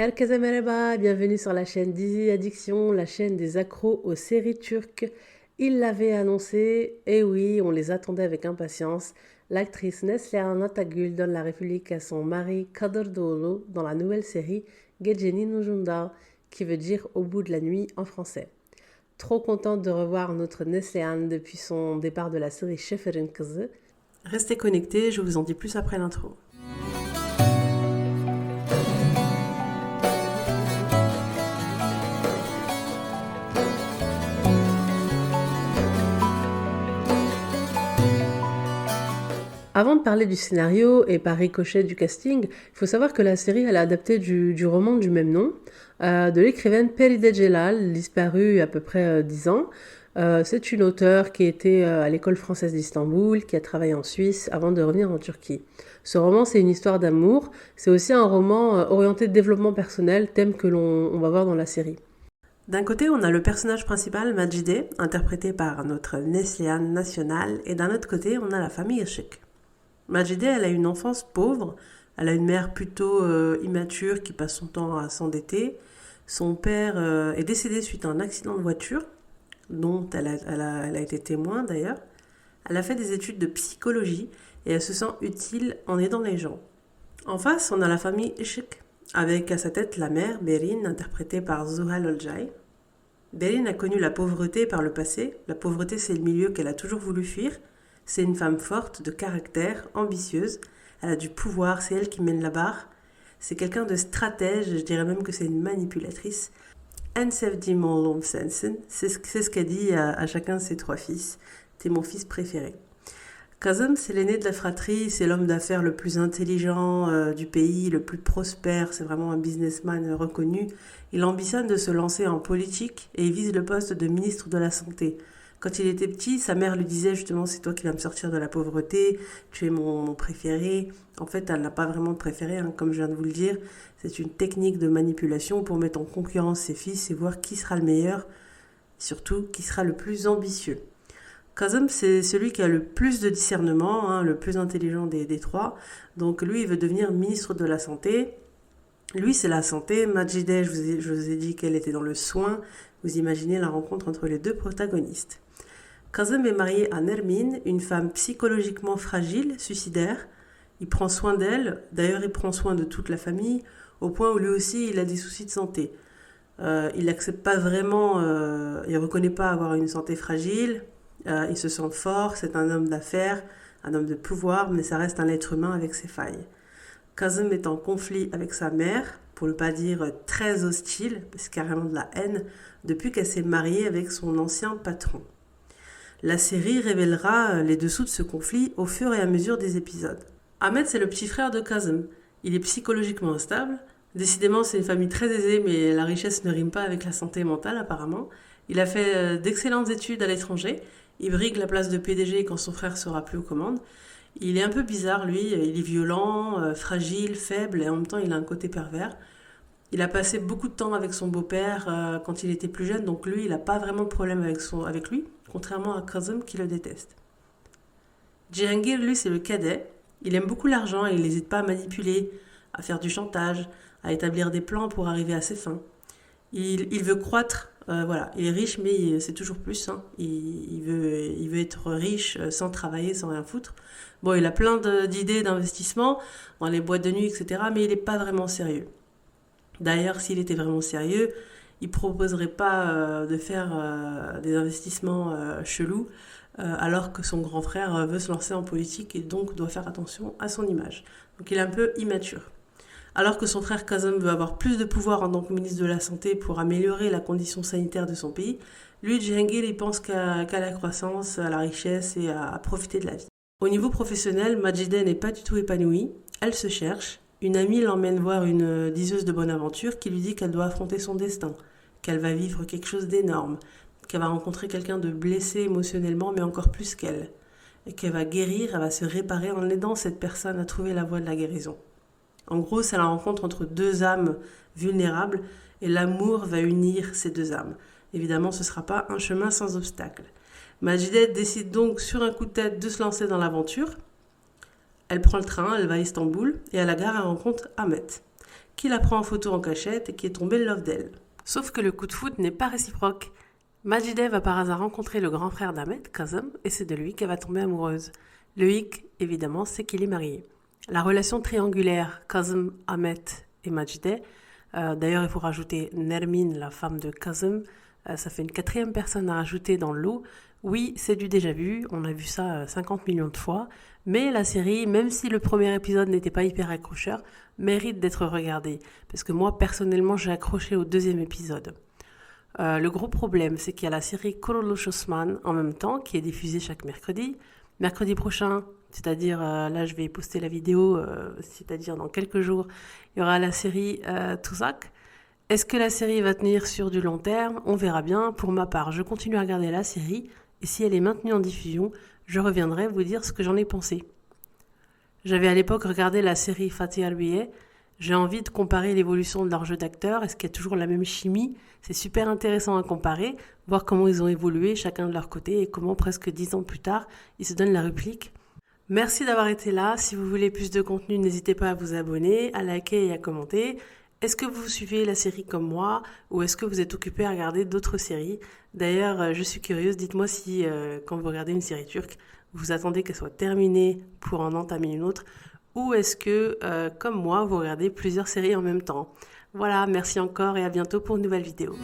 Herkese merhaba, bienvenue sur la chaîne Dizzy Addiction, la chaîne des accros aux séries turques. Il l'avait annoncé, et oui, on les attendait avec impatience. L'actrice Neslihan Atagül donne la République à son mari Kadir Doğulu dans la nouvelle série Gecenin Ucunda, qui veut dire au bout de la nuit en français. Trop contente de revoir notre Neslihan depuis son départ de la série Şeferin Kızı. Restez connectés, je vous en dis plus après l'intro. Avant de parler du scénario et par ricochet du casting, il faut savoir que la série elle est adaptée du roman du même nom, de l'écrivaine Peride Celal, disparue il y a à peu près 10 ans. C'est une auteure qui était à l'école française d'Istanbul, qui a travaillé en Suisse avant de revenir en Turquie. Ce roman, c'est une histoire d'amour. C'est aussi un roman orienté développement personnel, thème que l'on va voir dans la série. D'un côté, on a le personnage principal, Macide, interprété par notre Neslihan nationale, et d'un autre côté, on a la famille Işık. Macide, elle a une enfance pauvre, elle a une mère plutôt immature qui passe son temps à s'endetter. Son père est décédé suite à un accident de voiture, dont elle a été témoin d'ailleurs. Elle a fait des études de psychologie et elle se sent utile en aidant les gens. En face, on a la famille Işık, avec à sa tête la mère, Berin, interprétée par Zuhal Olcay. Berin a connu la pauvreté par le passé. La pauvreté, c'est le milieu qu'elle a toujours voulu fuir. C'est une femme forte, de caractère, ambitieuse. Elle a du pouvoir, c'est elle qui mène la barre. C'est quelqu'un de stratège, je dirais même que c'est une manipulatrice. En sevdiğim oğlum sensin, c'est ce qu'elle dit à chacun de ses 3 fils. T'es mon fils préféré. Kazım, c'est l'aîné de la fratrie, c'est l'homme d'affaires le plus intelligent du pays, le plus prospère, c'est vraiment un businessman reconnu. Il ambitionne de se lancer en politique et il vise le poste de ministre de la Santé. Quand il était petit, sa mère lui disait justement c'est toi qui vas me sortir de la pauvreté, tu es mon préféré. En fait, elle n'a pas vraiment de préféré, comme je viens de vous le dire. C'est une technique de manipulation pour mettre en concurrence ses fils et voir qui sera le meilleur, surtout qui sera le plus ambitieux. Kazım, c'est celui qui a le plus de discernement, le plus intelligent des 3. Donc lui, il veut devenir ministre de la Santé. Lui, c'est la santé. Macide, je vous ai dit qu'elle était dans le soin. Vous imaginez la rencontre entre les 2 protagonistes. Kazım est marié à Nermin, une femme psychologiquement fragile, suicidaire. Il prend soin d'elle, d'ailleurs il prend soin de toute la famille, au point où lui aussi il a des soucis de santé. Il n'accepte pas vraiment, il ne reconnaît pas avoir une santé fragile, il se sent fort, c'est un homme d'affaires, un homme de pouvoir, mais ça reste un être humain avec ses failles. Kazım est en conflit avec sa mère, pour ne pas dire très hostile, c'est carrément de la haine, depuis qu'elle s'est mariée avec son ancien patron. La série révélera les dessous de ce conflit au fur et à mesure des épisodes. Ahmet, c'est le petit frère de Kazım. Il est psychologiquement instable. Décidément, c'est une famille très aisée, mais la richesse ne rime pas avec la santé mentale, apparemment. Il a fait d'excellentes études à l'étranger. Il brigue la place de PDG quand son frère sera plus aux commandes. Il est un peu bizarre, lui. Il est violent, fragile, faible, et en même temps, il a un côté pervers. Il a passé beaucoup de temps avec son beau-père quand il était plus jeune, donc lui, il n'a pas vraiment de problème avec lui, contrairement à Kazım qui le déteste. Cihangir, lui, c'est le cadet. Il aime beaucoup l'argent et il n'hésite pas à manipuler, à faire du chantage, à établir des plans pour arriver à ses fins. Il veut croître, voilà. Il est riche, mais c'est toujours plus. Il veut être riche sans travailler, sans rien foutre. Bon, il a plein d'idées d'investissement dans les boîtes de nuit, etc., mais il n'est pas vraiment sérieux. D'ailleurs, s'il était vraiment sérieux, il ne proposerait pas de faire des investissements chelous, alors que son grand frère veut se lancer en politique et donc doit faire attention à son image. Donc il est un peu immature. Alors que son frère Kazım veut avoir plus de pouvoir en tant que ministre de la Santé pour améliorer la condition sanitaire de son pays, lui, Cihangir, il pense qu'à la croissance, à la richesse et à profiter de la vie. Au niveau professionnel, Macide n'est pas du tout épanouie. Elle se cherche. Une amie l'emmène voir une diseuse de bonne aventure qui lui dit qu'elle doit affronter son destin, qu'elle va vivre quelque chose d'énorme, qu'elle va rencontrer quelqu'un de blessé émotionnellement, mais encore plus qu'elle, et qu'elle va guérir, elle va se réparer en aidant cette personne à trouver la voie de la guérison. En gros, c'est la rencontre entre 2 âmes vulnérables, et l'amour va unir ces 2 âmes. Évidemment, ce ne sera pas un chemin sans obstacle. Macide décide donc sur un coup de tête de se lancer dans l'aventure. Elle prend le train, elle va à Istanbul, et à la gare, elle rencontre Ahmet, qui la prend en photo en cachette et qui est tombé love d'elle. Sauf que le coup de foudre n'est pas réciproque. Majide va par hasard rencontrer le grand frère d'Ahmed, Kazım, et c'est de lui qu'elle va tomber amoureuse. Le hic, évidemment, c'est qu'il est marié. La relation triangulaire Kazım, Ahmed et Majide, d'ailleurs il faut rajouter Nermin, la femme de Kazım, ça fait une quatrième personne à rajouter dans le lot. Oui, c'est du déjà vu, on a vu ça 50 millions de fois, mais la série, même si le premier épisode n'était pas hyper accrocheur, mérite d'être regardée, parce que moi personnellement j'ai accroché au deuxième épisode. Le gros problème, c'est qu'il y a la série Kuruluş Osman en même temps, qui est diffusée chaque mercredi. Mercredi prochain, c'est-à-dire là je vais poster la vidéo, c'est-à-dire dans quelques jours, il y aura la série Tuzak. Est-ce que la série va tenir sur du long terme? On verra bien. Pour ma part, je continue à regarder la série, et si elle est maintenue en diffusion, je reviendrai vous dire ce que j'en ai pensé. J'avais à l'époque regardé la série Fatih Albiye. J'ai envie de comparer l'évolution de leur jeu d'acteur. Est-ce qu'il y a toujours la même chimie? C'est super intéressant à comparer, voir comment ils ont évolué chacun de leur côté et comment presque 10 ans plus tard, ils se donnent la réplique. Merci d'avoir été là. Si vous voulez plus de contenu, n'hésitez pas à vous abonner, à liker et à commenter. Est-ce que vous suivez la série comme moi ou est-ce que vous êtes occupé à regarder d'autres séries? D'ailleurs, je suis curieuse, dites-moi si quand vous regardez une série turque, vous attendez qu'elle soit terminée pour en entamer une autre ou est-ce que, comme moi, vous regardez plusieurs séries en même temps? Voilà, merci encore et à bientôt pour une nouvelle vidéo.